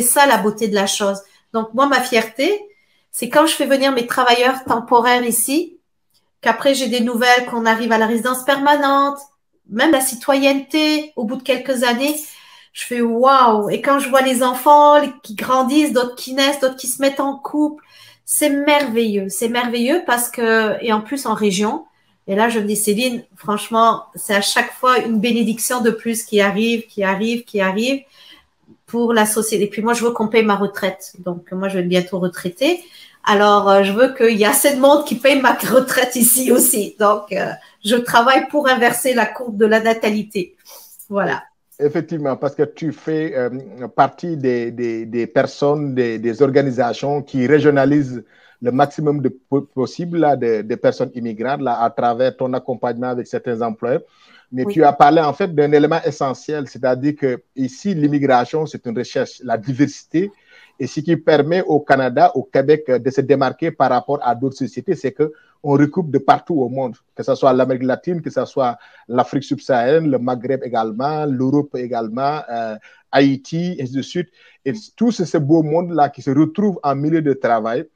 ça la beauté de la chose. Donc moi, ma fierté, c'est quand je fais venir mes travailleurs temporaires ici, qu'après j'ai des nouvelles, qu'on arrive à la résidence permanente, même la citoyenneté, au bout de quelques années, je fais waouh. Et quand je vois les enfants qui grandissent, d'autres qui naissent, d'autres qui se mettent en couple, c'est merveilleux. C'est merveilleux parce que, et en plus en région, et là je me dis Céline, franchement, c'est à chaque fois une bénédiction de plus qui arrive, qui arrive, qui arrive pour la société. Et puis moi, je veux qu'on paye ma retraite. Donc moi, je vais bientôt retraiter. Alors, je veux qu'il y ait assez de monde qui paye ma retraite ici aussi. Donc, je travaille pour inverser la courbe de la natalité. Voilà. Effectivement, parce que tu fais partie des personnes, des organisations qui régionalisent le maximum de possible là, des personnes immigrantes là, à travers ton accompagnement avec certains employeurs. Mais Oui. tu as parlé en fait d'un élément essentiel, c'est-à-dire que ici, l'immigration, c'est une recherche, la diversité. Et ce qui permet au Canada, au Québec, de se démarquer par rapport à d'autres sociétés, c'est qu'on recoupe de partout au monde, que ce soit l'Amérique latine, que ce soit l'Afrique subsaharienne, le Maghreb également, l'Europe également, Haïti, et ainsi de suite. Et tout ce beau monde-là qui se retrouve en milieu de travail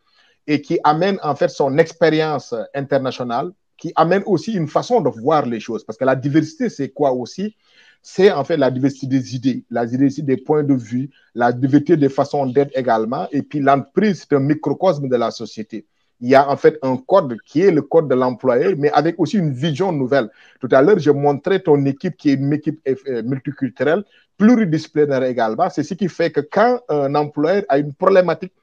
et qui amène en fait son expérience internationale, qui amène aussi une façon de voir les choses. Parce que la diversité, c'est quoi aussi? C'est en fait la diversité des idées, la diversité des points de vue, la diversité des façons d'être également. Et puis l'entreprise, c'est un microcosme de la société. Il y a en fait un code qui est le code de l'employeur, mais avec aussi une vision nouvelle. Tout à l'heure, je montrais ton équipe qui est une équipe multiculturelle, pluridisciplinaire également. C'est ce qui fait que quand un employeur a une problématique,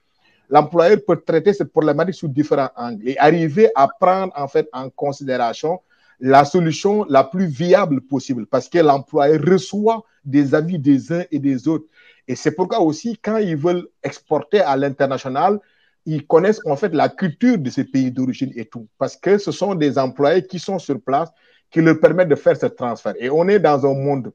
l'employeur peut traiter cette problématique sous différents angles et arriver à prendre en fait en considération la solution la plus viable possible parce que l'employeur reçoit des avis des uns et des autres. Et c'est pourquoi aussi, quand ils veulent exporter à l'international, ils connaissent en fait la culture de ces pays d'origine et tout. Parce que ce sont des employés qui sont sur place qui leur permettent de faire ce transfert. Et on est dans un monde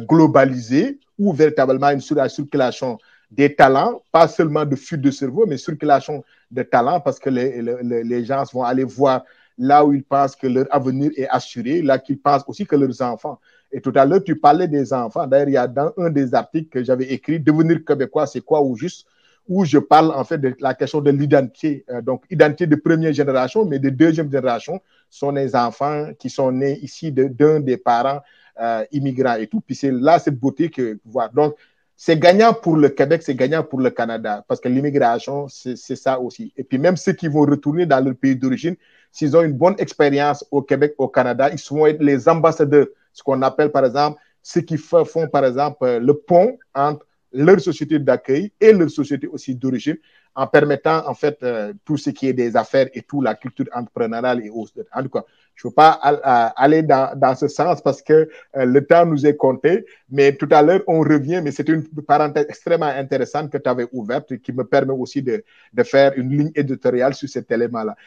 globalisé où véritablement une circulation des talents, pas seulement de fuite de cerveau, mais circulation de talents parce que les gens vont aller voir là où ils pensent que leur avenir est assuré, là qu'ils pensent aussi que leurs enfants. Et tout à l'heure, tu parlais des enfants. D'ailleurs, il y a dans un des articles que j'avais écrit, Devenir québécois, c'est quoi ou juste, où je parle en fait de la question de l'identité. Donc, identité de première génération, mais de deuxième génération sont les enfants qui sont nés ici d'un des parents immigrants et tout. Puis c'est là cette beauté que voir. Donc, c'est gagnant pour le Québec, c'est gagnant pour le Canada, parce que l'immigration, c'est ça aussi. Et puis même ceux qui vont retourner dans leur pays d'origine, s'ils ont une bonne expérience au Québec, au Canada, ils vont être les ambassadeurs, ce qu'on appelle par exemple, ceux qui font par exemple le pont entre leur société d'accueil et leur société aussi d'origine, en permettant en fait tout ce qui est des affaires et tout, la culture entrepreneuriale et autres. En tout cas, je ne veux pas aller dans ce sens parce que le temps nous est compté, mais tout à l'heure, on revient, mais c'est une parenthèse extrêmement intéressante que tu avais ouverte et qui me permet aussi de faire une ligne éditoriale sur cet élément-là.